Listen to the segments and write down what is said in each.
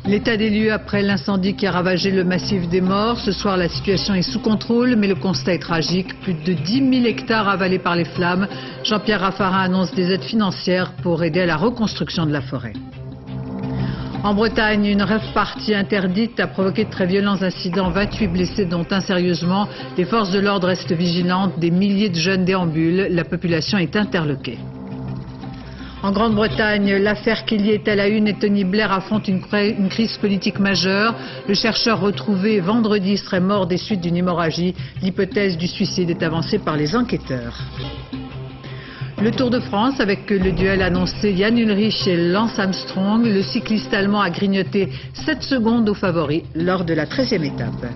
L'état des lieux après l'incendie qui a ravagé le massif des Morts. Ce soir, la situation est sous contrôle, mais le constat est tragique. Plus de 10 000 hectares avalés par les flammes. Jean-Pierre Raffarin annonce des aides financières pour aider à la reconstruction de la forêt. En Bretagne, une rave party interdite a provoqué de très violents incidents, 28 blessés dont un sérieusement. Les forces de l'ordre restent vigilantes, des milliers de jeunes déambulent, la population est interloquée. En Grande-Bretagne, l'affaire Kelly est à la une et Tony Blair affronte une crise politique majeure. Le chercheur retrouvé vendredi serait mort des suites d'une hémorragie. L'hypothèse du suicide est avancée par les enquêteurs. Le Tour de France avec le duel annoncé Jan Ullrich et Lance Armstrong. Le cycliste allemand a grignoté 7 secondes aux favoris lors de la 13e étape.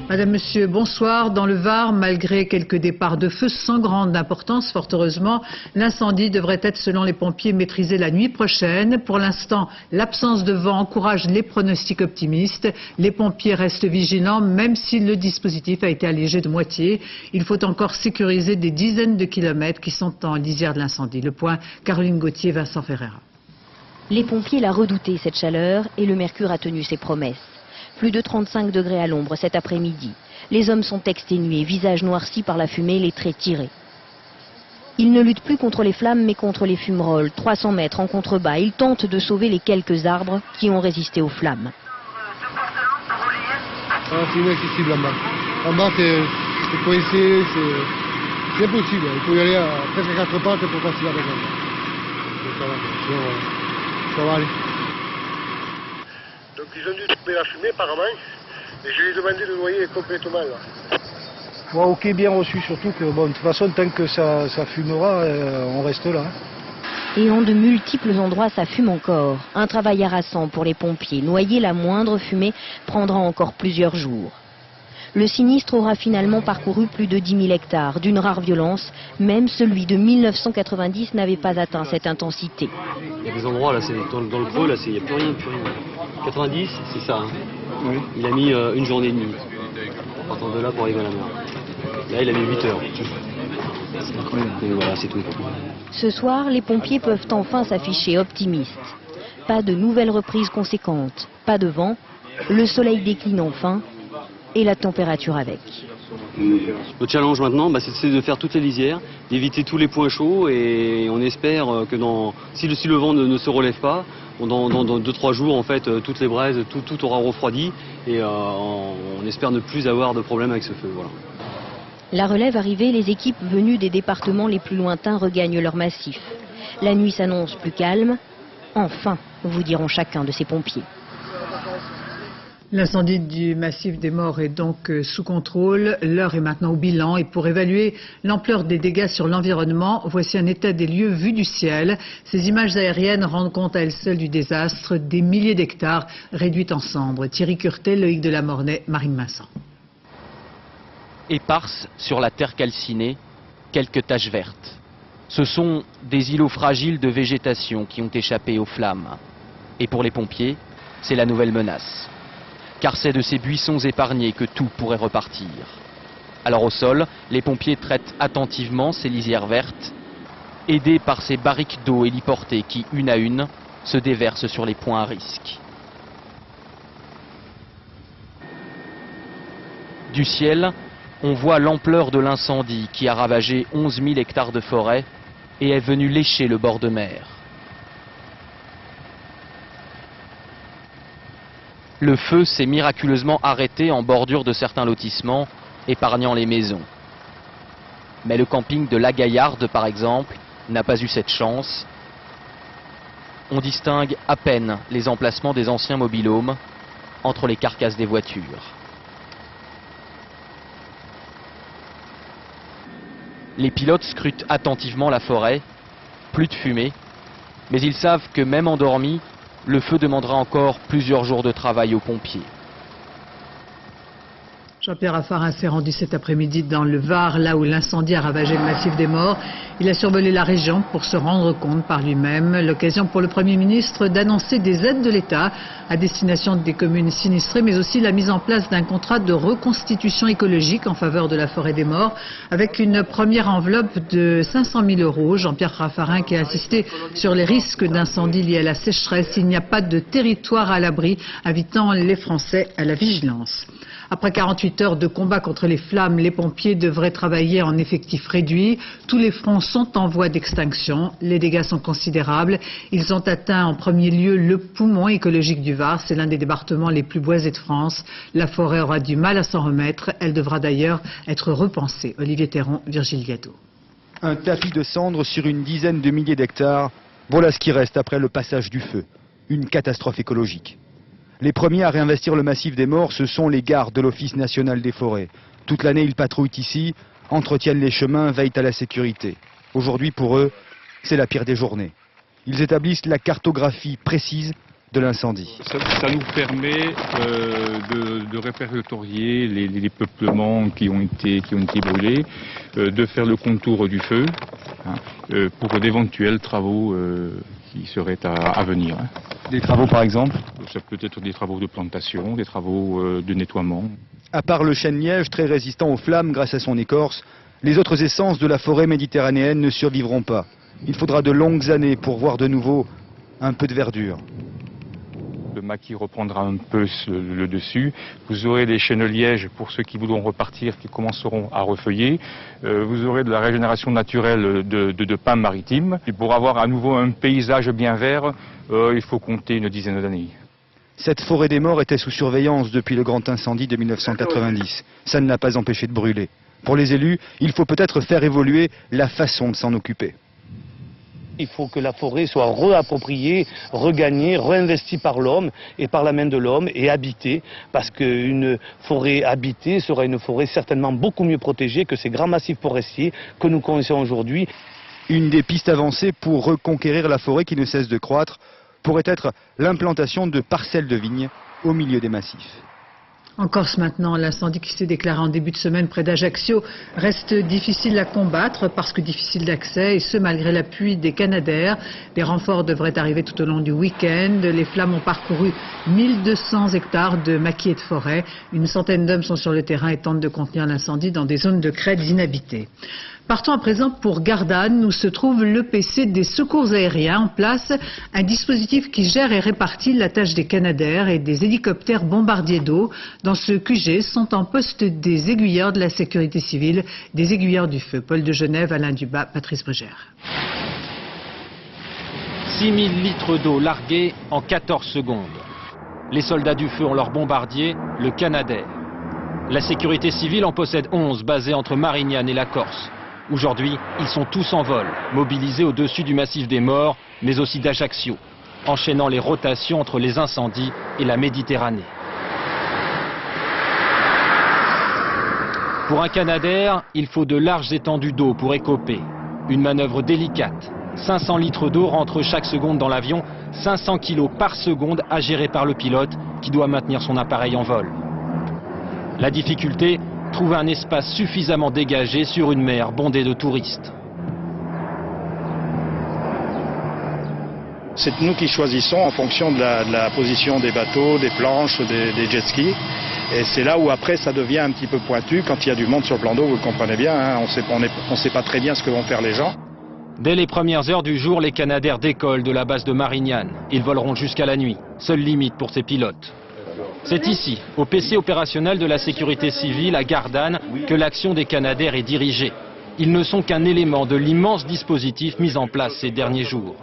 Madame, Monsieur, bonsoir. Dans le Var, malgré quelques départs de feu sans grande importance, fort heureusement, l'incendie devrait être, selon les pompiers, maîtrisé la nuit prochaine. Pour l'instant, l'absence de vent encourage les pronostics optimistes. Les pompiers restent vigilants, même si le dispositif a été allégé de moitié. Il faut encore sécuriser des dizaines de kilomètres qui sont en lisière de l'incendie. Le point, Caroline Gauthier, Vincent Ferreira. Les pompiers l'ont redouté, cette chaleur, et le mercure a tenu ses promesses. Plus de 35 degrés à l'ombre cet après-midi. Les hommes sont exténués, visages noircis par la fumée, les traits tirés. Ils ne luttent plus contre les flammes, mais contre les fumerolles. 300 mètres en contrebas, ils tentent de sauver les quelques arbres qui ont résisté aux flammes. C'est inaccessible en bas. En bas, c'est coincé, c'est impossible. Il faut y aller à presque à 4 pattes pour passer la maison. Ça va aller. Donc ils ont dû trouver la fumée apparemment, et je lui ai demandé de noyer complètement là. Ouais, ok, bien reçu, surtout que bon, de toute façon tant que ça fumera, on reste là. Et en de multiples endroits, ça fume encore. Un travail harassant pour les pompiers. Noyer la moindre fumée prendra encore plusieurs jours. Le sinistre aura finalement parcouru plus de 10 000 hectares, d'une rare violence. Même celui de 1990 n'avait pas atteint cette intensité. Il y a des endroits, là, c'est dans le creux, là, il n'y a plus rien, 90, c'est ça. Hein. Oui. Il a mis une journée et demie, en partant de là pour arriver à la mer. Là, il a mis 8 heures. Et voilà, c'est tout. Ce soir, les pompiers peuvent enfin s'afficher optimistes. Pas de nouvelles reprises conséquentes, pas de vent, le soleil décline enfin, et la température avec. Le challenge maintenant, c'est de faire toutes les lisières, d'éviter tous les points chauds, et on espère que si le vent ne se relève pas, dans 2-3 jours, en fait, toutes les braises, tout aura refroidi, et on espère ne plus avoir de problème avec ce feu. Voilà. La relève arrivée, les équipes venues des départements les plus lointains regagnent leur massif. La nuit s'annonce plus calme. Enfin, vous diront chacun de ces pompiers. L'incendie du massif des Morts est donc sous contrôle. L'heure est maintenant au bilan et pour évaluer l'ampleur des dégâts sur l'environnement, voici un état des lieux vu du ciel. Ces images aériennes rendent compte à elles seules du désastre, des milliers d'hectares réduits en cendres. Thierry Curtet, Loïc Delamornay, Marine Vincent. Éparses sur la terre calcinée, quelques taches vertes. Ce sont des îlots fragiles de végétation qui ont échappé aux flammes. Et pour les pompiers, c'est la nouvelle menace. Car c'est de ces buissons épargnés que tout pourrait repartir. Alors au sol, les pompiers traitent attentivement ces lisières vertes, aidés par ces barriques d'eau héliportées qui, une à une, se déversent sur les points à risque. Du ciel, on voit l'ampleur de l'incendie qui a ravagé 11 000 hectares de forêt et est venu lécher le bord de mer. Le feu s'est miraculeusement arrêté en bordure de certains lotissements, épargnant les maisons. Mais le camping de La Gaillarde, par exemple, n'a pas eu cette chance. On distingue à peine les emplacements des anciens mobil-homes entre les carcasses des voitures. Les pilotes scrutent attentivement la forêt, plus de fumée, mais ils savent que même endormis, le feu demandera encore plusieurs jours de travail aux pompiers. Jean-Pierre Raffarin s'est rendu cet après-midi dans le Var, là où l'incendie a ravagé le massif des Maures. Il a survolé la région pour se rendre compte par lui-même. L'occasion pour le Premier ministre d'annoncer des aides de l'État à destination des communes sinistrées, mais aussi la mise en place d'un contrat de reconstitution écologique en faveur de la forêt des Maures, avec une première enveloppe de 500 000 €. Jean-Pierre Raffarin qui a insisté sur les risques d'incendie liés à la sécheresse. Il n'y a pas de territoire à l'abri, invitant les Français à la vigilance. Après 48 heures de combat contre les flammes, les pompiers devraient travailler en effectif réduit. Tous les fronts sont en voie d'extinction. Les dégâts sont considérables. Ils ont atteint en premier lieu le poumon écologique du Var. C'est l'un des départements les plus boisés de France. La forêt aura du mal à s'en remettre. Elle devra d'ailleurs être repensée. Olivier Théron, Virgile Liado. Un tapis de cendres sur une dizaine de milliers d'hectares. Voilà ce qui reste après le passage du feu. Une catastrophe écologique. Les premiers à réinvestir le massif des Maures, ce sont les gardes de l'Office national des forêts. Toute l'année, ils patrouillent ici, entretiennent les chemins, veillent à la sécurité. Aujourd'hui, pour eux, c'est la pire des journées. Ils établissent la cartographie précise de l'incendie. Ça nous permet de répertorier les peuplements qui ont été brûlés, de faire le contour du feu pour d'éventuels travaux qui seraient à venir. Des travaux par exemple? Ça peut être des travaux de plantation, des travaux de nettoiement. À part le chêne-liège, très résistant aux flammes grâce à son écorce, les autres essences de la forêt méditerranéenne ne survivront pas. Il faudra de longues années pour voir de nouveau un peu de verdure. Le maquis reprendra un peu le dessus. Vous aurez des chênes-lièges pour ceux qui voudront repartir, qui commenceront à refeuiller. Vous aurez de la régénération naturelle de pins maritimes. Et pour avoir à nouveau un paysage bien vert, il faut compter une dizaine d'années. Cette forêt des Maures était sous surveillance depuis le grand incendie de 1990. Ça ne l'a pas empêché de brûler. Pour les élus, il faut peut-être faire évoluer la façon de s'en occuper. Il faut que la forêt soit réappropriée, regagnée, réinvestie par l'homme et par la main de l'homme et habitée, parce qu'une forêt habitée sera une forêt certainement beaucoup mieux protégée que ces grands massifs forestiers que nous connaissons aujourd'hui. Une des pistes avancées pour reconquérir la forêt qui ne cesse de croître pourrait être l'implantation de parcelles de vignes au milieu des massifs. En Corse maintenant, l'incendie qui s'est déclaré en début de semaine près d'Ajaccio reste difficile à combattre parce que difficile d'accès et ce malgré l'appui des Canadair. Des renforts devraient arriver tout au long du week-end. Les flammes ont parcouru 1200 hectares de maquis et de forêt. Une centaine d'hommes sont sur le terrain et tentent de contenir l'incendie dans des zones de crête inhabitées. Partons à présent pour Gardanne, où se trouve l'EPC des secours aériens. En place, un dispositif qui gère et répartit la tâche des Canadair et des hélicoptères bombardiers d'eau. Dans ce QG sont en poste des aiguilleurs de la sécurité civile, des aiguilleurs du feu. Paul de Genève, Alain Dubas, Patrice Brugère. 6000 litres d'eau largués en 14 secondes. Les soldats du feu ont leur bombardier, le Canadair. La sécurité civile en possède 11, basés entre Marignane et la Corse. Aujourd'hui, ils sont tous en vol, mobilisés au-dessus du massif des Maures, mais aussi d'Ajaccio, enchaînant les rotations entre les incendies et la Méditerranée. Pour un Canadair, il faut de larges étendues d'eau pour écoper. Une manœuvre délicate. 500 litres d'eau rentrent chaque seconde dans l'avion, 500 kilos par seconde à gérer par le pilote qui doit maintenir son appareil en vol. La difficulté, trouver un espace suffisamment dégagé sur une mer bondée de touristes. C'est nous qui choisissons en fonction de la position des bateaux, des planches, des jet skis. Et c'est là où après ça devient un petit peu pointu. Quand il y a du monde sur le plan d'eau, vous le comprenez bien, hein, on ne sait pas très bien ce que vont faire les gens. Dès les premières heures du jour, les Canadair décollent de la base de Marignane. Ils voleront jusqu'à la nuit. Seule limite pour ces pilotes. C'est ici, au PC opérationnel de la sécurité civile à Gardanne, que l'action des Canadair est dirigée. Ils ne sont qu'un élément de l'immense dispositif mis en place ces derniers jours.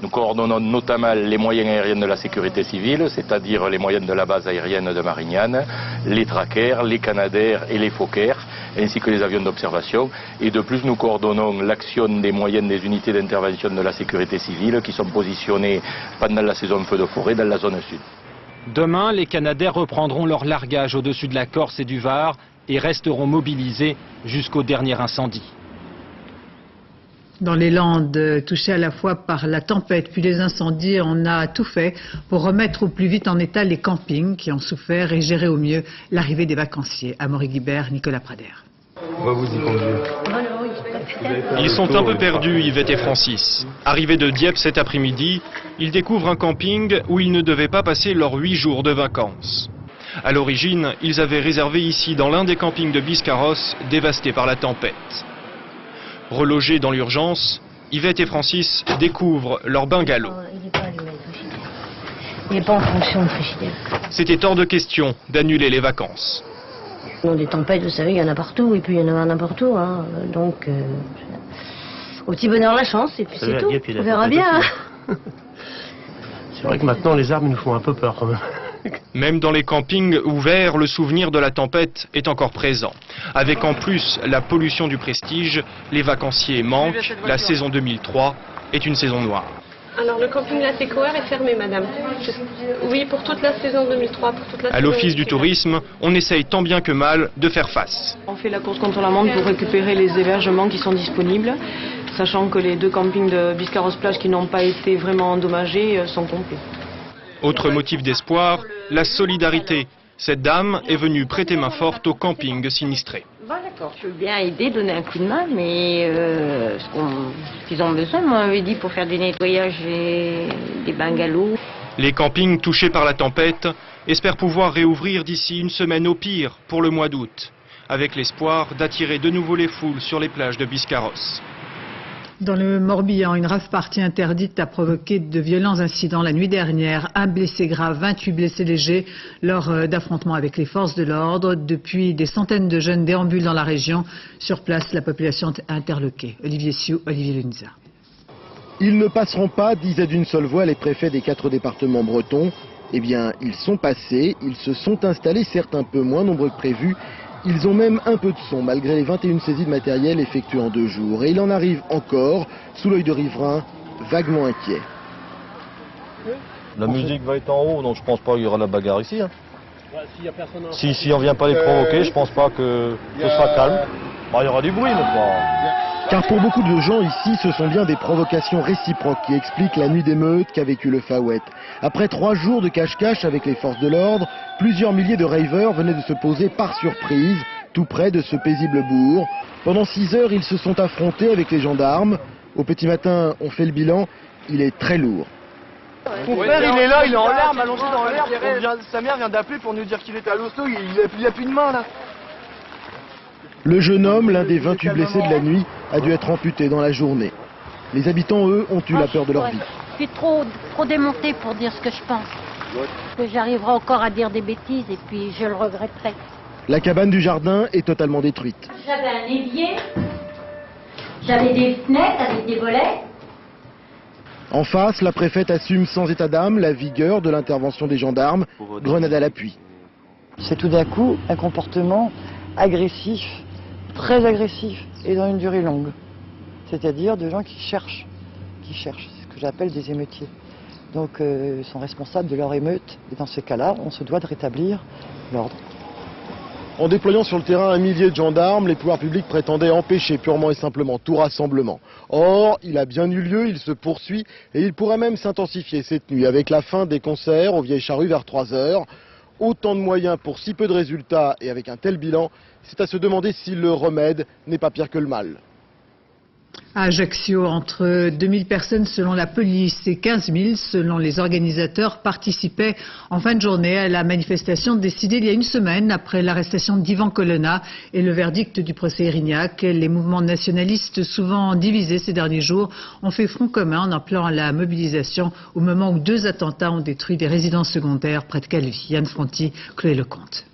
Nous coordonnons notamment les moyens aériens de la sécurité civile, c'est-à-dire les moyens de la base aérienne de Marignane, les trackers, les Canadair et les Fokker, ainsi que les avions d'observation. Et de plus, nous coordonnons l'action des moyens des unités d'intervention de la sécurité civile qui sont positionnés pendant la saison feu de forêt dans la zone sud. Demain, les Canadair reprendront leur largage au-dessus de la Corse et du Var et resteront mobilisés jusqu'au dernier incendie. Dans les Landes, touchées à la fois par la tempête puis les incendies, on a tout fait pour remettre au plus vite en état les campings qui ont souffert et gérer au mieux l'arrivée des vacanciers. Amaury Guibert, Nicolas Prader. On va vous y conduire. Ils sont un peu perdus, Yvette et Francis. Arrivés de Dieppe cet après-midi, ils découvrent un camping où ils ne devaient pas passer leurs 8 jours de vacances. À l'origine, ils avaient réservé ici dans l'un des campings de Biscarrosse, dévasté par la tempête. Relogés dans l'urgence, Yvette et Francis découvrent leur bungalow. Il n'est pas en fonction de frigidaire. C'était hors de question d'annuler les vacances. Dans des tempêtes, vous savez, il y en a partout, et puis il y en a n'importe où. Hein. Donc, au petit bonheur la chance, et puis c'est tout. On verra bien. Hein. C'est vrai que maintenant, les arbres nous font un peu peur quand même. Même dans les campings ouverts, le souvenir de la tempête est encore présent. Avec en plus la pollution du Prestige, les vacanciers manquent. La saison 2003 est une saison noire. Alors le camping La Técoère est fermé, madame. Oui, pour toute la saison 2003. Pour toute la à l'Office du tourisme, on essaye tant bien que mal de faire face. On fait la course contre la montre pour récupérer les hébergements qui sont disponibles, sachant que les 2 campings de Biscarrosse-Plage qui n'ont pas été vraiment endommagés sont complets. Autre motif d'espoir, la solidarité. Cette dame est venue prêter main forte au camping sinistré. Bon, d'accord, je veux bien aider, donner un coup de main, mais ce qu'ils ont besoin, moi, on m'avait dit pour faire du nettoyage et des bungalows. Les campings touchés par la tempête espèrent pouvoir réouvrir d'ici une semaine au pire pour le mois d'août, avec l'espoir d'attirer de nouveau les foules sur les plages de Biscarrosse. Dans le Morbihan, une rave-party interdite a provoqué de violents incidents la nuit dernière. 1 blessé grave, 28 blessés légers lors d'affrontements avec les forces de l'ordre. Depuis, des centaines de jeunes déambulent dans la région. Sur place, la population est interloquée. Olivier Sioux, Olivier Lunza. Ils ne passeront pas, disaient d'une seule voix les préfets des 4 départements bretons. Eh bien, ils sont passés, ils se sont installés, certes un peu moins nombreux que prévu. Ils ont même un peu de son, malgré les 21 saisies de matériel effectuées en 2 jours. Et il en arrive encore, sous l'œil de riverains, vaguement inquiets. La musique va être en haut, donc je pense pas qu'il y aura la bagarre ici. Hein. Si on vient pas les provoquer, je pense pas que ce sera calme. Bon, il y aura du bruit, mais pas... Car pour beaucoup de gens ici, ce sont bien des provocations réciproques qui expliquent la nuit d'émeute qu'a vécu le Fawet. Après 3 jours de cache-cache avec les forces de l'ordre, plusieurs milliers de ravers venaient de se poser par surprise, tout près de ce paisible bourg. Pendant 6 heures, ils se sont affrontés avec les gendarmes. Au petit matin, on fait le bilan, il est très lourd. Mon père, il est là, il est en larmes, allongé dans l'herbe. Sa mère vient d'appeler pour nous dire qu'il était à l'hosto, il a plus de main là. Le jeune homme, l'un des 28 blessés de la nuit, a dû être amputé dans la journée. Les habitants, eux, ont eu la peur de leur vie. Je suis trop démontée pour dire ce que je pense. Que j'arriverai encore à dire des bêtises et puis je le regretterai. La cabane du jardin est totalement détruite. J'avais un évier, j'avais des fenêtres avec des volets. En face, la préfète assume sans état d'âme la vigueur de l'intervention des gendarmes, grenade à l'appui. C'est tout d'un coup un comportement agressif, très agressif et dans une durée longue. C'est-à-dire de gens qui cherchent, ce que j'appelle des émeutiers. Donc ils sont responsables de leur émeute et dans ces cas-là, on se doit de rétablir l'ordre. En déployant sur le terrain 1 millier de gendarmes, les pouvoirs publics prétendaient empêcher purement et simplement tout rassemblement. Or, il a bien eu lieu, il se poursuit et il pourrait même s'intensifier cette nuit avec la fin des concerts aux Vieilles Charrues vers 3 heures. Autant de moyens pour si peu de résultats et avec un tel bilan, c'est à se demander si le remède n'est pas pire que le mal. À Ajaccio, entre 2000 personnes selon la police et 15 000 selon les organisateurs participaient en fin de journée à la manifestation décidée il y a une semaine après l'arrestation d'Ivan Colonna et le verdict du procès Erignac. Les mouvements nationalistes, souvent divisés ces derniers jours, ont fait front commun en appelant à la mobilisation au moment où 2 attentats ont détruit des résidences secondaires près de Calvi. Yann Fronty, Chloé Lecomte.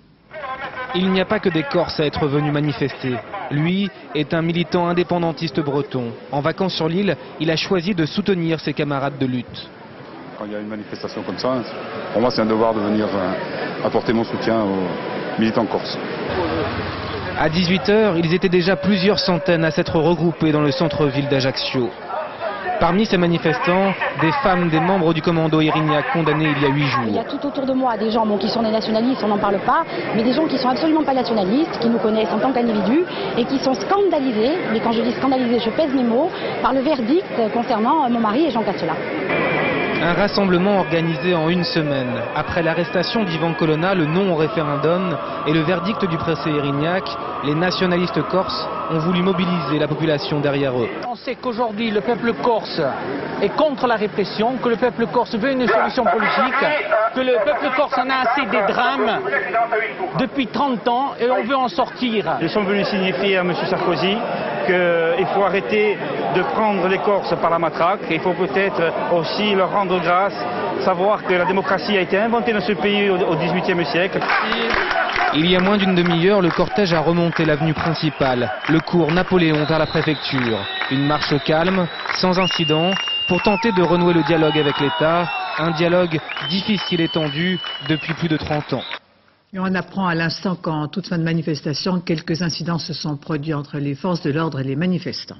Il n'y a pas que des Corses à être venus manifester. Lui est un militant indépendantiste breton. En vacances sur l'île, il a choisi de soutenir ses camarades de lutte. Quand il y a une manifestation comme ça, pour moi c'est un devoir de venir apporter mon soutien aux militants corses. À 18 h, ils étaient déjà plusieurs centaines à s'être regroupés dans le centre-ville d'Ajaccio. Parmi ces manifestants, des femmes, des membres du commando Érignac condamnés il y a 8 jours. Il y a tout autour de moi des gens qui sont des nationalistes, on n'en parle pas, mais des gens qui sont absolument pas nationalistes, qui nous connaissent en tant qu'individus et qui sont scandalisés, mais quand je dis scandalisés, je pèse mes mots, par le verdict concernant mon mari et Jean Castelar. Un rassemblement organisé en une semaine. Après l'arrestation d'Ivan Colonna, le non au référendum et le verdict du préfet Érignac, les nationalistes corses ont voulu mobiliser la population derrière eux. On sait qu'aujourd'hui le peuple corse est contre la répression, que le peuple corse veut une solution politique, que le peuple corse en a assez des drames depuis 30 ans et on veut en sortir. Nous sommes venus signifier à M. Sarkozy qu'il faut arrêter de prendre les Corses par la matraque. Il faut peut-être aussi leur rendre grâce, savoir que la démocratie a été inventée dans ce pays au XVIIIe siècle. Il y a moins d'une demi-heure, le cortège a remonté l'avenue principale, le cours Napoléon vers la préfecture. Une marche calme, sans incident, pour tenter de renouer le dialogue avec l'État, un dialogue difficile et tendu depuis plus de 30 ans. Et on apprend à l'instant qu'en toute fin de manifestation, quelques incidents se sont produits entre les forces de l'ordre et les manifestants.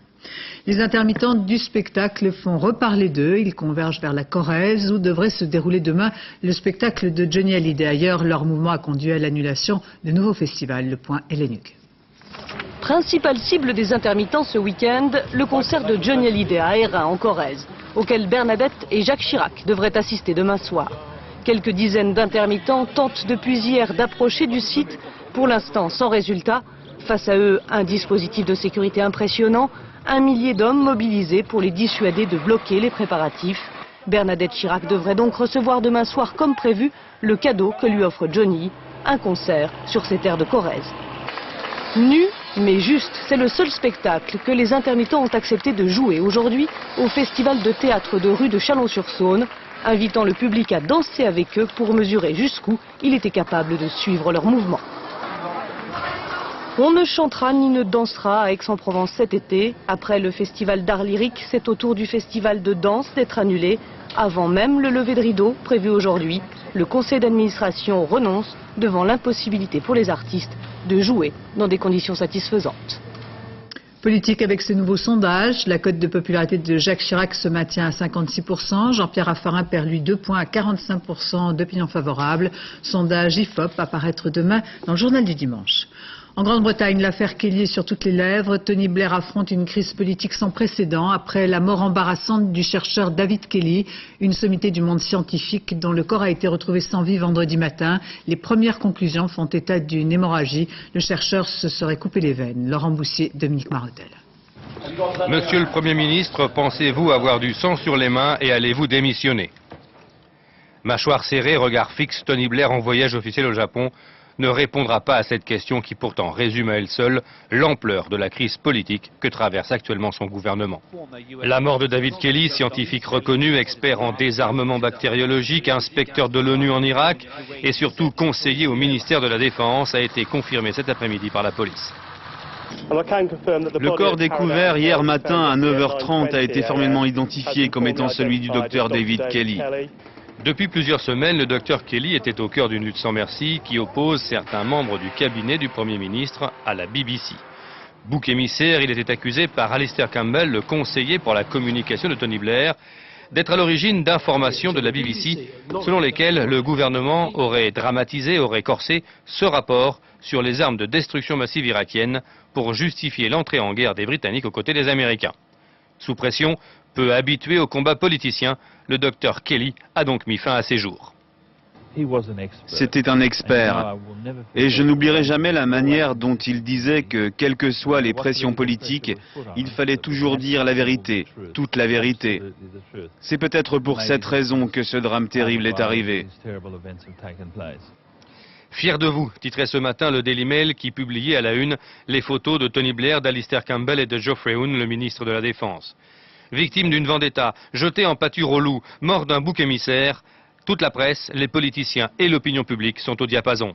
Les intermittents du spectacle font reparler d'eux. Ils convergent vers la Corrèze où devrait se dérouler demain le spectacle de Johnny Hallyday. D'ailleurs, leur mouvement a conduit à l'annulation de nouveaux festivals. Le point Hélène Hugues. Principale cible des intermittents ce week-end, le concert de Johnny Hallyday à Hérin en Corrèze, auquel Bernadette et Jacques Chirac devraient assister demain soir. Quelques dizaines d'intermittents tentent depuis hier d'approcher du site, pour l'instant sans résultat. Face à eux, un dispositif de sécurité impressionnant, 1 millier d'hommes mobilisés pour les dissuader de bloquer les préparatifs. Bernadette Chirac devrait donc recevoir demain soir, comme prévu, le cadeau que lui offre Johnny, un concert sur ses terres de Corrèze. Nu, mais juste, c'est le seul spectacle que les intermittents ont accepté de jouer aujourd'hui au festival de théâtre de rue de Chalon-sur-Saône, invitant le public à danser avec eux pour mesurer jusqu'où il était capable de suivre leurs mouvements. On ne chantera ni ne dansera à Aix-en-Provence cet été. Après le festival d'art lyrique, c'est au tour du festival de danse d'être annulé. Avant même le lever de rideau prévu aujourd'hui, le conseil d'administration renonce devant l'impossibilité pour les artistes de jouer dans des conditions satisfaisantes. Politique avec ce nouveau sondage, la cote de popularité de Jacques Chirac se maintient à 56%, Jean-Pierre Raffarin perd lui 2 points à 45% d'opinion favorable. Sondage IFOP à paraître demain dans le journal du dimanche. En Grande-Bretagne, l'affaire Kelly est sur toutes les lèvres. Tony Blair affronte une crise politique sans précédent après la mort embarrassante du chercheur David Kelly, une sommité du monde scientifique dont le corps a été retrouvé sans vie vendredi matin. Les premières conclusions font état d'une hémorragie. Le chercheur se serait coupé les veines. Laurent Boussier, Dominique Marotel. Monsieur le Premier ministre, pensez-vous avoir du sang sur les mains et allez-vous démissionner? Mâchoire serrée, regard fixe, Tony Blair en voyage officiel au Japon ne répondra pas à cette question qui pourtant résume à elle seule l'ampleur de la crise politique que traverse actuellement son gouvernement. La mort de David Kelly, scientifique reconnu, expert en désarmement bactériologique, inspecteur de l'ONU en Irak et surtout conseiller au ministère de la Défense, a été confirmée cet après-midi par la police. Le corps découvert hier matin à 9h30 a été formellement identifié comme étant celui du docteur David Kelly. Depuis plusieurs semaines, le docteur Kelly était au cœur d'une lutte sans merci qui oppose certains membres du cabinet du Premier ministre à la BBC. Bouc émissaire, il était accusé par Alistair Campbell, le conseiller pour la communication de Tony Blair, d'être à l'origine d'informations de la BBC selon lesquelles le gouvernement aurait dramatisé, aurait corsé ce rapport sur les armes de destruction massive irakiennes pour justifier l'entrée en guerre des Britanniques aux côtés des Américains. Sous pression, peu habitué au combat politicien, le docteur Kelly a donc mis fin à ses jours. C'était un expert. Et je n'oublierai jamais la manière dont il disait que, quelles que soient les pressions politiques, il fallait toujours dire la vérité, toute la vérité. C'est peut-être pour cette raison que ce drame terrible est arrivé. Fier de vous, titrait ce matin le Daily Mail qui publiait à la une les photos de Tony Blair, d'Alistair Campbell et de Geoffrey Hoon, le ministre de la Défense. Victime d'une vendetta, jeté en pâture au loup, mort d'un bouc émissaire, toute la presse, les politiciens et l'opinion publique sont au diapason.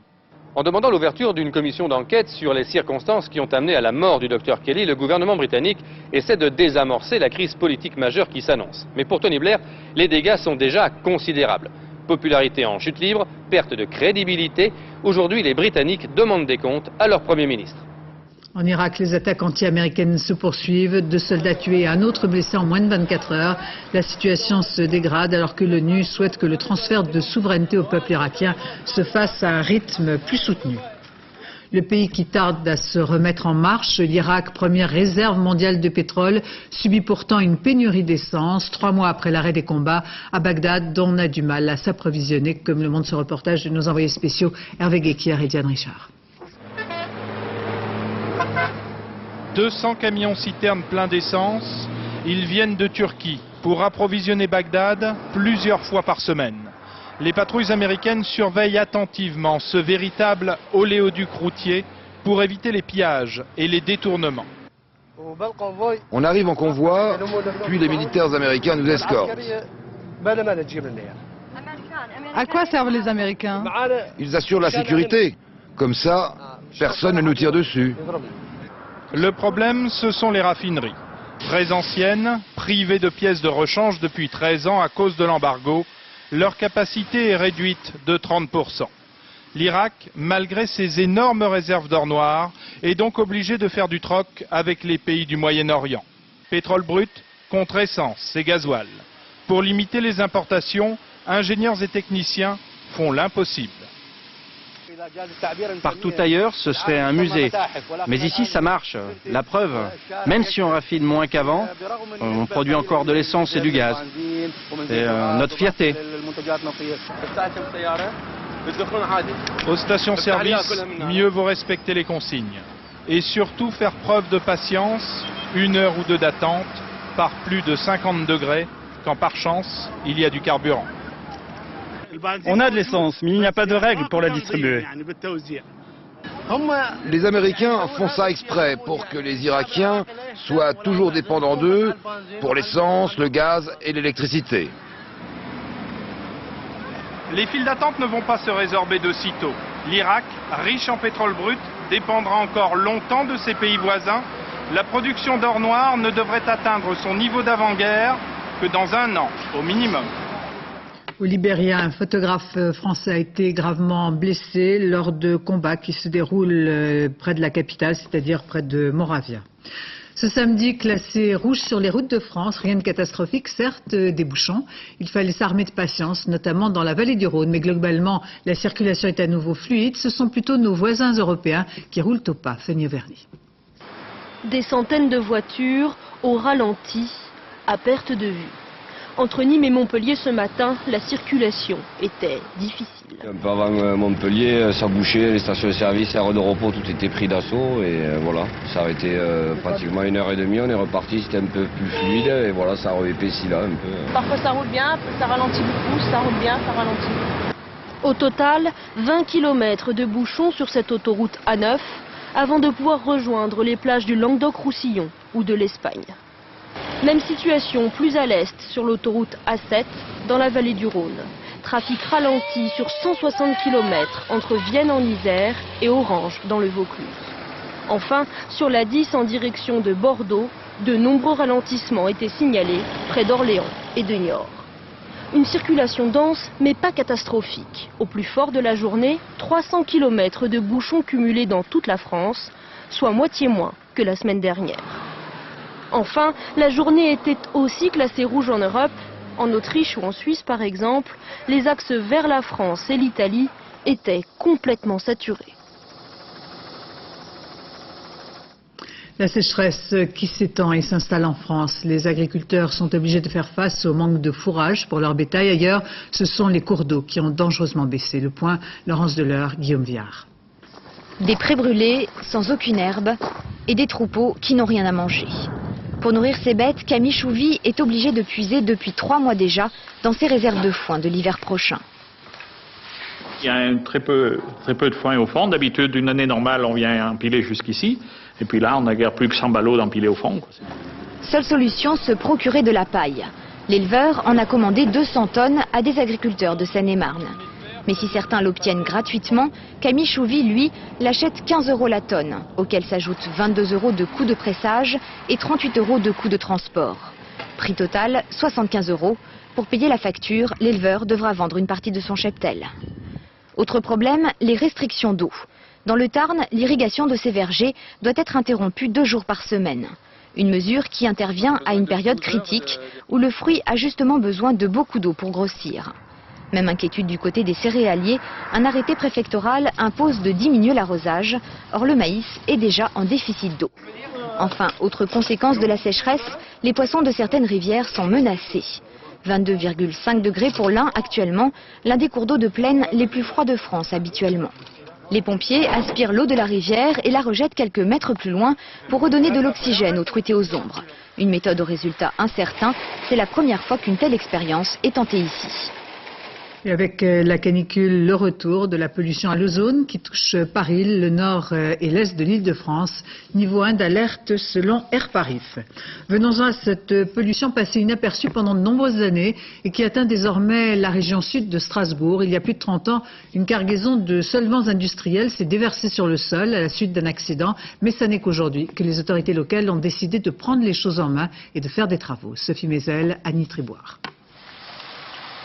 En demandant l'ouverture d'une commission d'enquête sur les circonstances qui ont amené à la mort du docteur Kelly, le gouvernement britannique essaie de désamorcer la crise politique majeure qui s'annonce. Mais pour Tony Blair, les dégâts sont déjà considérables. Popularité en chute libre, perte de crédibilité. Aujourd'hui, les Britanniques demandent des comptes à leur Premier ministre. En Irak, les attaques anti-américaines se poursuivent. 2 soldats tués et un autre blessé en moins de 24 heures. La situation se dégrade alors que l'ONU souhaite que le transfert de souveraineté au peuple irakien se fasse à un rythme plus soutenu. Le pays qui tarde à se remettre en marche, l'Irak, première réserve mondiale de pétrole, subit pourtant une pénurie d'essence 3 mois après l'arrêt des combats à Bagdad, dont on a du mal à s'approvisionner, comme le montre ce reportage de nos envoyés spéciaux Hervé Guéquière et Diane Richard. 200 camions-citernes pleins d'essence, ils viennent de Turquie pour approvisionner Bagdad plusieurs fois par semaine. Les patrouilles américaines surveillent attentivement ce véritable oléoduc routier pour éviter les pillages et les détournements. On arrive en convoi, puis les militaires américains nous escortent. À quoi servent les Américains? Ils assurent la sécurité. Comme ça, personne ne nous tire dessus. Le problème, ce sont les raffineries. Très anciennes, privées de pièces de rechange depuis 13 ans à cause de l'embargo, leur capacité est réduite de 30%. L'Irak, malgré ses énormes réserves d'or noir, est donc obligé de faire du troc avec les pays du Moyen-Orient. Pétrole brut contre essence et gasoil. Pour limiter les importations, ingénieurs et techniciens font l'impossible. Partout ailleurs, ce serait un musée. Mais ici, ça marche. La preuve, même si on raffine moins qu'avant, on produit encore de l'essence et du gaz. C'est notre fierté. Aux stations-service, mieux vaut respecter les consignes. Et surtout faire preuve de patience, 1 heure ou 2 d'attente, par plus de 50 degrés, quand par chance, il y a du carburant. On a de l'essence, mais il n'y a pas de règles pour la distribuer. Les Américains font ça exprès pour que les Irakiens soient toujours dépendants d'eux pour l'essence, le gaz et l'électricité. Les files d'attente ne vont pas se résorber de sitôt. L'Irak, riche en pétrole brut, dépendra encore longtemps de ses pays voisins. La production d'or noir ne devrait atteindre son niveau d'avant-guerre que dans 1 an, au minimum. Au Libéria, un photographe français a été gravement blessé lors de combats qui se déroulent près de la capitale, c'est-à-dire près de Moravia. Ce samedi, classé rouge sur les routes de France, rien de catastrophique, certes, des bouchons. Il fallait s'armer de patience, notamment dans la vallée du Rhône, mais globalement, la circulation est à nouveau fluide. Ce sont plutôt nos voisins européens qui roulent au pas. Fanny Auvergne. Des centaines de voitures au ralenti, à perte de vue. Entre Nîmes et Montpellier ce matin, la circulation était difficile. Un peu avant Montpellier, ça bouchait, les stations de service, aires de repos, tout était pris d'assaut et voilà, ça a été pratiquement 1h30, on est reparti, c'était un peu plus fluide et voilà, ça a épaissi là un peu. Parfois ça roule bien, ça ralentit beaucoup, ça roule bien, ça ralentit. Au total, 20 km de bouchons sur cette autoroute A9 avant de pouvoir rejoindre les plages du Languedoc-Roussillon ou de l'Espagne. Même situation plus à l'est sur l'autoroute A7 dans la vallée du Rhône. Trafic ralenti sur 160 km entre Vienne en Isère et Orange dans le Vaucluse. Enfin, sur la 10 en direction de Bordeaux, de nombreux ralentissements étaient signalés près d'Orléans et de Niort. Une circulation dense mais pas catastrophique. Au plus fort de la journée, 300 km de bouchons cumulés dans toute la France, soit moitié moins que la semaine dernière. Enfin, la journée était aussi classée rouge en Europe. En Autriche ou en Suisse, par exemple, les axes vers la France et l'Italie étaient complètement saturés. La sécheresse qui s'étend et s'installe en France. Les agriculteurs sont obligés de faire face au manque de fourrage pour leur bétail. Ailleurs, ce sont les cours d'eau qui ont dangereusement baissé. Le point, Laurence Deleur, Guillaume Viard. Des prés brûlés, sans aucune herbe, et des troupeaux qui n'ont rien à manger. Pour nourrir ses bêtes, Camille Chouvy est obligé de puiser depuis 3 mois déjà dans ses réserves de foin de l'hiver prochain. Il y a très peu de foin au fond. D'habitude, une année normale, on vient empiler jusqu'ici. Et puis là, on n'a guère plus que 100 ballots d'empiler au fond. Seule solution, se procurer de la paille. L'éleveur en a commandé 200 tonnes à des agriculteurs de Seine-et-Marne. Mais si certains l'obtiennent gratuitement, Camille Chouvy, lui, l'achète 15 € la tonne, auquel s'ajoutent 22 € de coûts de pressage et 38 € de coûts de transport. Prix total, 75 €. Pour payer la facture, l'éleveur devra vendre une partie de son cheptel. Autre problème, les restrictions d'eau. Dans le Tarn, l'irrigation de ces vergers doit être interrompue 2 jours par semaine. Une mesure qui intervient à une période critique où le fruit a justement besoin de beaucoup d'eau pour grossir. Même inquiétude du côté des céréaliers, un arrêté préfectoral impose de diminuer l'arrosage. Or le maïs est déjà en déficit d'eau. Enfin, autre conséquence de la sécheresse, les poissons de certaines rivières sont menacés. 22,5 degrés pour l'Ain actuellement, l'un des cours d'eau de plaine les plus froids de France habituellement. Les pompiers aspirent l'eau de la rivière et la rejettent quelques mètres plus loin pour redonner de l'oxygène aux truites et aux ombres. Une méthode au résultat incertain, c'est la première fois qu'une telle expérience est tentée ici. Et avec la canicule, le retour de la pollution à l'ozone qui touche Paris, le nord et l'est de l'Île-de-France. Niveau 1 d'alerte selon Air Paris. Venons-en à cette pollution passée inaperçue pendant de nombreuses années et qui atteint désormais la région sud de Strasbourg. Il y a plus de 30 ans, une cargaison de solvants industriels s'est déversée sur le sol à la suite d'un accident. Mais ce n'est qu'aujourd'hui que les autorités locales ont décidé de prendre les choses en main et de faire des travaux. Sophie Mézel, Annie Triboire.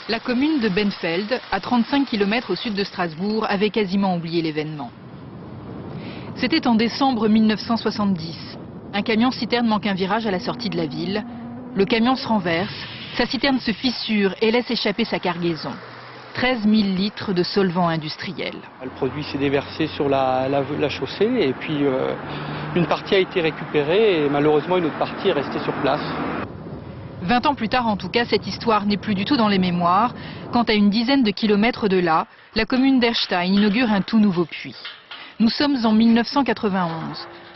La commune de Benfeld, à 35 km au sud de Strasbourg, avait quasiment oublié l'événement. C'était en décembre 1970. Un camion-citerne manque un virage à la sortie de la ville. Le camion se renverse, sa citerne se fissure et laisse échapper sa cargaison. 13 000 litres de solvant industriel. Le produit s'est déversé sur la chaussée et puis une partie a été récupérée et malheureusement une autre partie est restée sur place. 20 ans plus tard, en tout cas, cette histoire n'est plus du tout dans les mémoires, quand à une dizaine de kilomètres de là, la commune d'Erstein inaugure un tout nouveau puits. Nous sommes en 1991.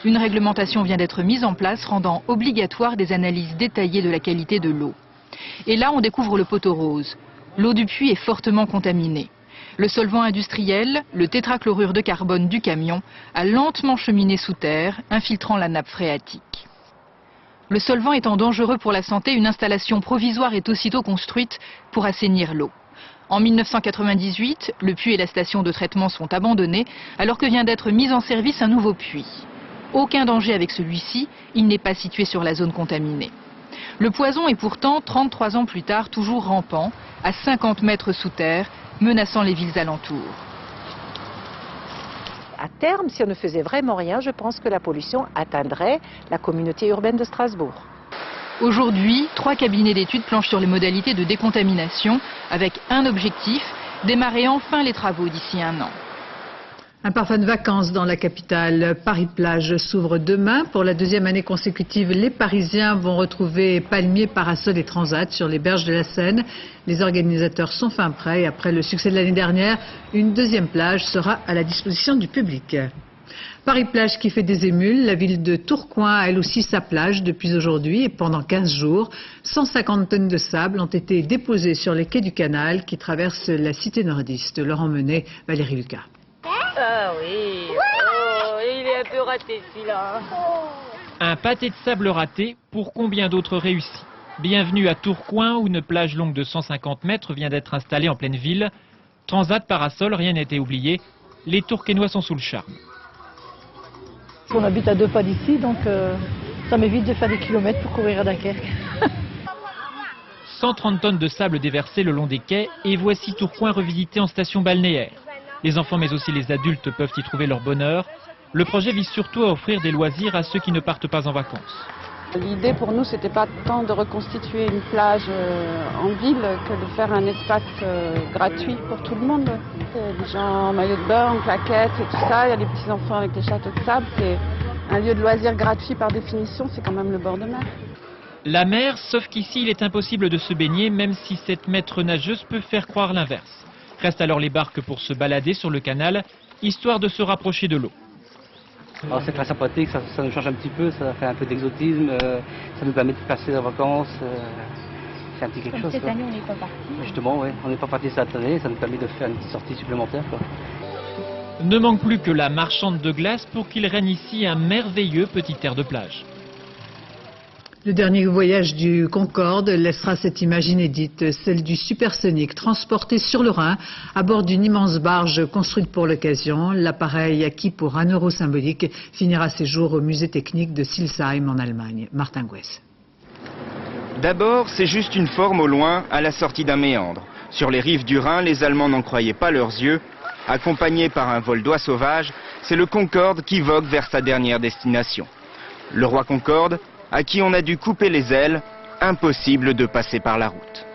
Une réglementation vient d'être mise en place, rendant obligatoire des analyses détaillées de la qualité de l'eau. Et là, on découvre le poteau rose. L'eau du puits est fortement contaminée. Le solvant industriel, le tétrachlorure de carbone du camion, a lentement cheminé sous terre, infiltrant la nappe phréatique. Le solvant étant dangereux pour la santé, une installation provisoire est aussitôt construite pour assainir l'eau. En 1998, le puits et la station de traitement sont abandonnés, alors que vient d'être mis en service un nouveau puits. Aucun danger avec celui-ci, il n'est pas situé sur la zone contaminée. Le poison est pourtant, 33 ans plus tard, toujours rampant, à 50 mètres sous terre, menaçant les villes alentours. À terme, si on ne faisait vraiment rien, je pense que la pollution atteindrait la communauté urbaine de Strasbourg. Aujourd'hui, 3 cabinets d'études planchent sur les modalités de décontamination, avec un objectif, démarrer enfin les travaux d'ici 1 an. Un parfum de vacances dans la capitale. Paris-Plage s'ouvre demain. Pour la 2e année consécutive, les Parisiens vont retrouver palmiers, parasols et transats sur les berges de la Seine. Les organisateurs sont fin prêts et après le succès de l'année dernière, une 2e plage sera à la disposition du public. Paris-Plage qui fait des émules. La ville de Tourcoing a elle aussi sa plage depuis aujourd'hui et pendant 15 jours. 150 tonnes de sable ont été déposées sur les quais du canal qui traversent la cité nordiste. Laurent Menet, Valérie Lucas. Ah oui, oh, il est un peu raté celui-là. Un pâté de sable raté pour combien d'autres réussis. Bienvenue à Tourcoing où une plage longue de 150 mètres vient d'être installée en pleine ville. Transat, parasol, rien n'a été oublié. Les Tourquenois sont sous le charme. On habite à 2 pas d'ici, donc ça m'évite de faire des kilomètres pour courir à Dunkerque. 130 tonnes de sable déversées le long des quais et voici Tourcoing revisité en station balnéaire. Les enfants mais aussi les adultes peuvent y trouver leur bonheur. Le projet vise surtout à offrir des loisirs à ceux qui ne partent pas en vacances. L'idée pour nous, c'était pas tant de reconstituer une plage en ville que de faire un espace gratuit pour tout le monde. Des gens en maillot de bain, en claquettes et tout ça. Il y a des petits enfants avec des châteaux de sable. C'est un lieu de loisirs gratuit par définition, c'est quand même le bord de mer. La mer, sauf qu'ici il est impossible de se baigner, même si cette maître nageuse peut faire croire l'inverse. Restent alors les barques pour se balader sur le canal, histoire de se rapprocher de l'eau. C'est très sympathique, ça nous change un petit peu, ça fait un peu d'exotisme, ça nous permet de passer en vacances, c'est un petit quelque chose. Cette année on n'est pas parti. Justement, oui, on n'est pas parti cette année, ça nous permet de faire une petite sortie supplémentaire. Ne manque plus que la marchande de glace pour qu'il règne ici un merveilleux petit air de plage. Le dernier voyage du Concorde laissera cette image inédite, celle du supersonique transporté sur le Rhin à bord d'une immense barge construite pour l'occasion. L'appareil acquis pour €1 symbolique finira ses jours au musée technique de Silsheim en Allemagne. Martin Guess. D'abord, c'est juste une forme au loin à la sortie d'un méandre. Sur les rives du Rhin, les Allemands n'en croyaient pas leurs yeux. Accompagné par un vol d'oies sauvages, c'est le Concorde qui vogue vers sa dernière destination. Le roi Concorde, à qui on a dû couper les ailes, impossible de passer par la route.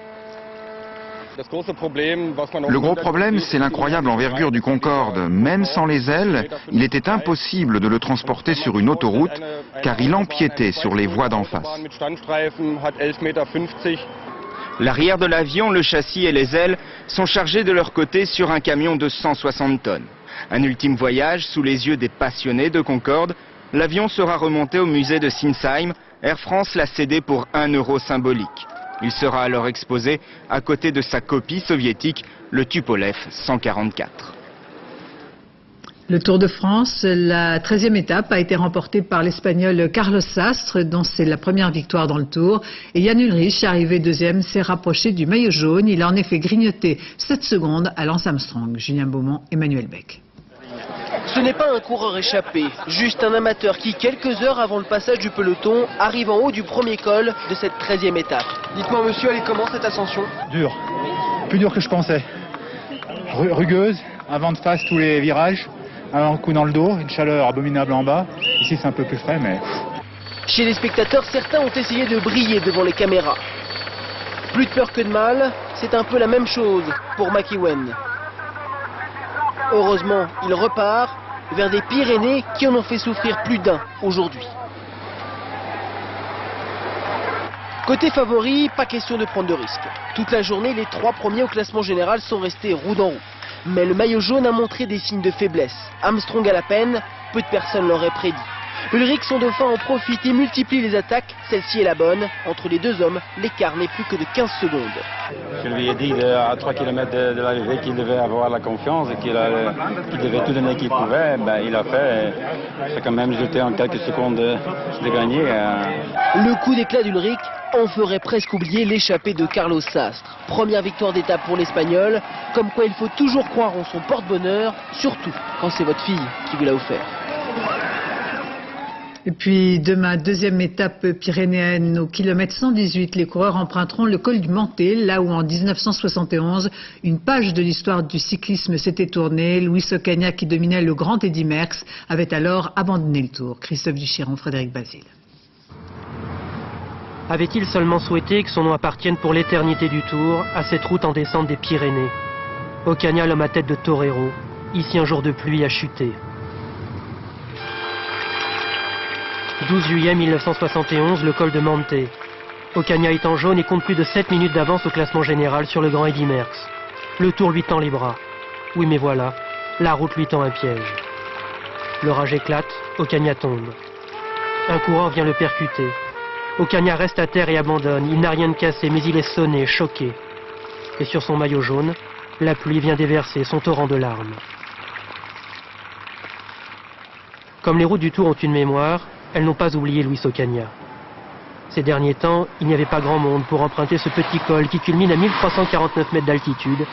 Le gros problème, c'est l'incroyable envergure du Concorde. Même sans les ailes, il était impossible de le transporter sur une autoroute, car il empiétait sur les voies d'en face. L'arrière de l'avion, le châssis et les ailes sont chargés de leur côté sur un camion de 160 tonnes. Un ultime voyage sous les yeux des passionnés de Concorde. L'avion sera remonté au musée de Sinsheim. Air France l'a cédé pour 1 euro symbolique. Il sera alors exposé à côté de sa copie soviétique, le Tupolev 144. Le Tour de France, la 13e étape a été remportée par l'Espagnol Carlos Sastre, dont c'est la première victoire dans le Tour. Et Jan Ullrich, arrivé deuxième, s'est rapproché du maillot jaune. Il a en effet grignoté 7 secondes à Lance Armstrong. Julien Beaumont, Emmanuel Beck. Ce n'est pas un coureur échappé, juste un amateur qui, quelques heures avant le passage du peloton, arrive en haut du premier col de cette 13e étape. Dites-moi monsieur, elle est comment cette ascension? Dur, plus dur que je pensais. Rugueuse, un vent de face tous les virages, un coup dans le dos, une chaleur abominable en bas. Ici c'est un peu plus frais mais... Chez les spectateurs, certains ont essayé de briller devant les caméras. Plus de peur que de mal, c'est un peu la même chose pour McEwen. Heureusement, il repart vers des Pyrénées qui en ont fait souffrir plus d'un aujourd'hui. Côté favori, pas question de prendre de risques. Toute la journée, les 3 premiers au classement général sont restés roue dans roue. Mais le maillot jaune a montré des signes de faiblesse. Armstrong à la peine, peu de personnes l'auraient prédit. Ullrich, son dauphin, en profite et multiplie les attaques. Celle-ci est la bonne. Entre les deux hommes, l'écart n'est plus que de 15 secondes. Je lui ai dit à 3 km de l'arrivée qu'il devait avoir la confiance et qu'il devait tout donner qu'il pouvait. Ben, il a fait. C'est quand même jeté en quelques secondes de gagner. Le coup d'éclat d'Ullrich en ferait presque oublier l'échappée de Carlos Sastre. Première victoire d'étape pour l'Espagnol. Comme quoi il faut toujours croire en son porte-bonheur, surtout quand c'est votre fille qui vous l'a offert. Et puis demain, deuxième étape pyrénéenne au kilomètre 118, les coureurs emprunteront le col du Mantet, là où en 1971, une page de l'histoire du cyclisme s'était tournée. Luis Ocaña, qui dominait le grand Eddy Merckx, avait alors abandonné le Tour. Christophe Duchiron, Frédéric Basile. Avait-il seulement souhaité que son nom appartienne pour l'éternité du Tour à cette route en descente des Pyrénées? Ocaña, l'homme à tête de torero, ici un jour de pluie a chuté. 12 juillet 1971, le col de Mantet. Ocaña est en jaune et compte plus de 7 minutes d'avance au classement général sur le grand Eddy Merckx. Le Tour lui tend les bras. Oui mais voilà, la route lui tend un piège. L'orage éclate, Ocaña tombe. Un coureur vient le percuter. Ocaña reste à terre et abandonne. Il n'a rien de cassé, mais il est sonné, choqué. Et sur son maillot jaune, la pluie vient déverser son torrent de larmes. Comme les routes du Tour ont une mémoire, elles n'ont pas oublié Luis Ocaña. Ces derniers temps, il n'y avait pas grand monde pour emprunter ce petit col qui culmine à 1349 mètres d'altitude,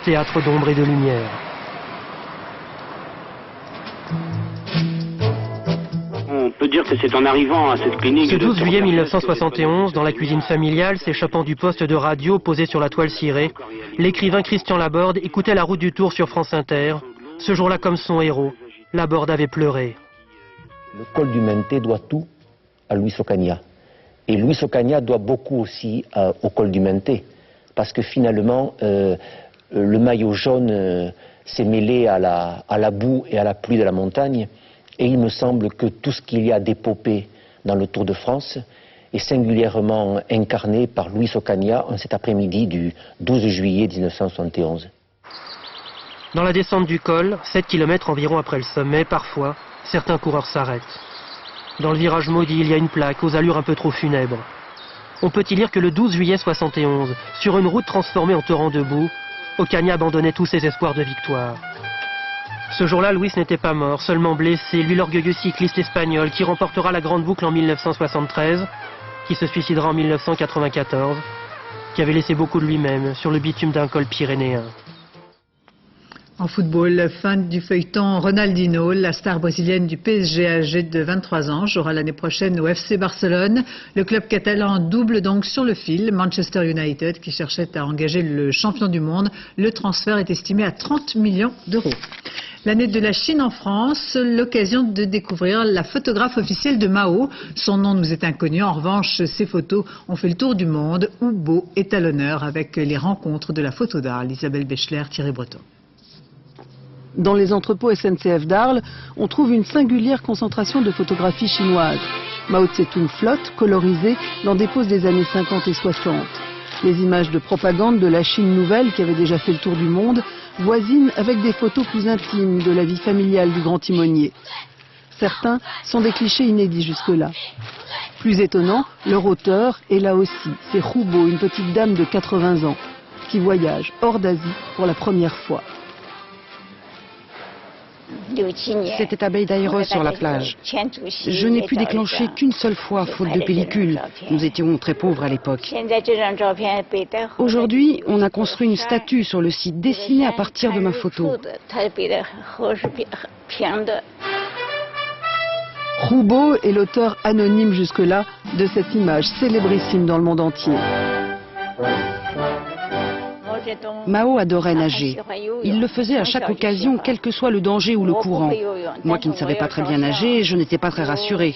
théâtre d'ombre et de lumière. On peut dire que c'est en arrivant à cette clinique... Ce 12 juillet 1971, dans la cuisine familiale, s'échappant du poste de radio posé sur la toile cirée, l'écrivain Christian Laborde écoutait la route du Tour sur France Inter. Ce jour-là, comme son héros, Laborde avait pleuré. Le col du Mantet doit tout à Luis Ocaña. Et Luis Ocaña doit beaucoup aussi au col du Mantet. Parce que finalement, le maillot jaune s'est mêlé à la boue et à la pluie de la montagne. Et il me semble que tout ce qu'il y a d'épopée dans le Tour de France est singulièrement incarné par Luis Ocaña en cet après-midi du 12 juillet 1971. Dans la descente du col, 7 km environ après le sommet, parfois, certains coureurs s'arrêtent. Dans le virage maudit, il y a une plaque aux allures un peu trop funèbres. On peut y lire que le 12 juillet 71, sur une route transformée en torrent de boue, Ocaña abandonnait tous ses espoirs de victoire. Ce jour-là, Luis n'était pas mort, seulement blessé, lui l'orgueilleux cycliste espagnol qui remportera la grande boucle en 1973, qui se suicidera en 1994, qui avait laissé beaucoup de lui-même sur le bitume d'un col pyrénéen. En football, fin du feuilleton Ronaldinho, la star brésilienne du PSG âgée de 23 ans, jouera l'année prochaine au FC Barcelone. Le club catalan double donc sur le fil Manchester United qui cherchait à engager le champion du monde. Le transfert est estimé à 30 millions d'euros. L'année de la Chine en France, l'occasion de découvrir la photographe officielle de Mao. Son nom nous est inconnu, en revanche ses photos ont fait le tour du monde. Hubo est à l'honneur avec les rencontres de la photo d'Arles. Isabelle Béchler, Thierry Breton. Dans les entrepôts SNCF d'Arles, on trouve une singulière concentration de photographies chinoises. Mao Tse-tung flotte, colorisée, dans des poses des années 50 et 60. Les images de propagande de la Chine nouvelle, qui avait déjà fait le tour du monde, voisinent avec des photos plus intimes de la vie familiale du grand timonier. Certains sont des clichés inédits jusque-là. Plus étonnant, leur auteur est là aussi. C'est Hubo, une petite dame de 80 ans, qui voyage hors d'Asie pour la première fois. C'était à Beidairos sur la plage. Je n'ai pu déclencher qu'une seule fois, faute de pellicule. Nous étions très pauvres à l'époque. Aujourd'hui, on a construit une statue sur le site dessinée à partir de ma photo. Hubo est l'auteur anonyme jusque-là de cette image célébrissime dans le monde entier. Mao adorait nager. Il le faisait à chaque occasion, quel que soit le danger ou le courant. Moi qui ne savais pas très bien nager, je n'étais pas très rassurée.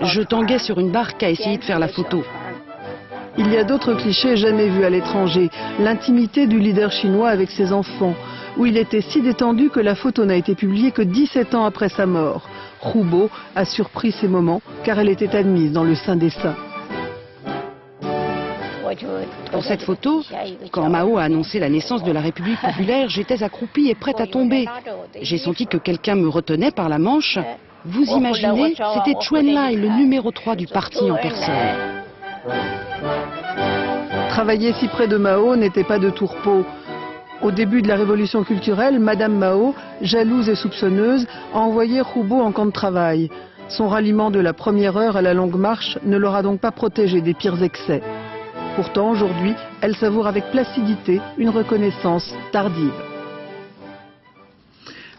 Je tanguais sur une barque à essayer de faire la photo. Il y a d'autres clichés jamais vus à l'étranger. L'intimité du leader chinois avec ses enfants, où il était si détendu que la photo n'a été publiée que 17 ans après sa mort. Hubo a surpris ces moments car elle était admise dans le Saint des Saints. Pour cette photo, quand Mao a annoncé la naissance de la République populaire, j'étais accroupie et prête à tomber. J'ai senti que quelqu'un me retenait par la manche. Vous imaginez, c'était Chuen Lai, le numéro 3 du parti en personne. Travailler si près de Mao n'était pas de tourpeau. Au début de la révolution culturelle, Madame Mao, jalouse et soupçonneuse, a envoyé Hubo en camp de travail. Son ralliement de la première heure à la longue marche ne l'aura donc pas protégé des pires excès. Pourtant, aujourd'hui, elle savoure avec placidité une reconnaissance tardive.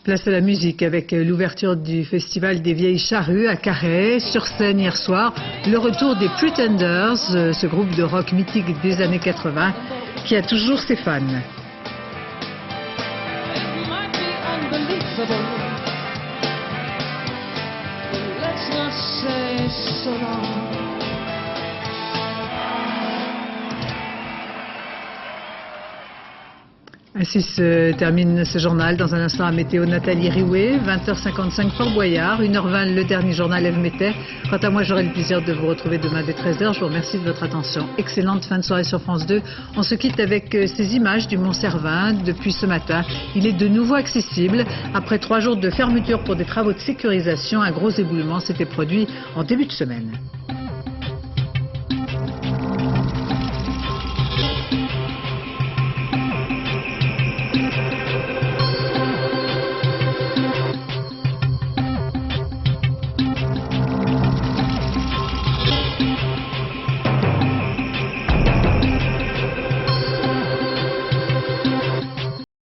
Place à la musique avec l'ouverture du Festival des Vieilles Charrues à Carhaix. Sur scène hier soir, le retour des Pretenders, ce groupe de rock mythique des années 80 qui a toujours ses fans. Ainsi se termine ce journal. Dans un instant, à météo, Nathalie Riouet, 20h55 Fort Boyard, 1h20 le dernier journal Ève Métais. Quant à moi, j'aurai le plaisir de vous retrouver demain dès 13h. Je vous remercie de votre attention. Excellente fin de soirée sur France 2. On se quitte avec ces images du Mont Cervin. Depuis ce matin, il est de nouveau accessible. Après 3 jours de fermeture pour des travaux de sécurisation, un gros éboulement s'était produit en début de semaine.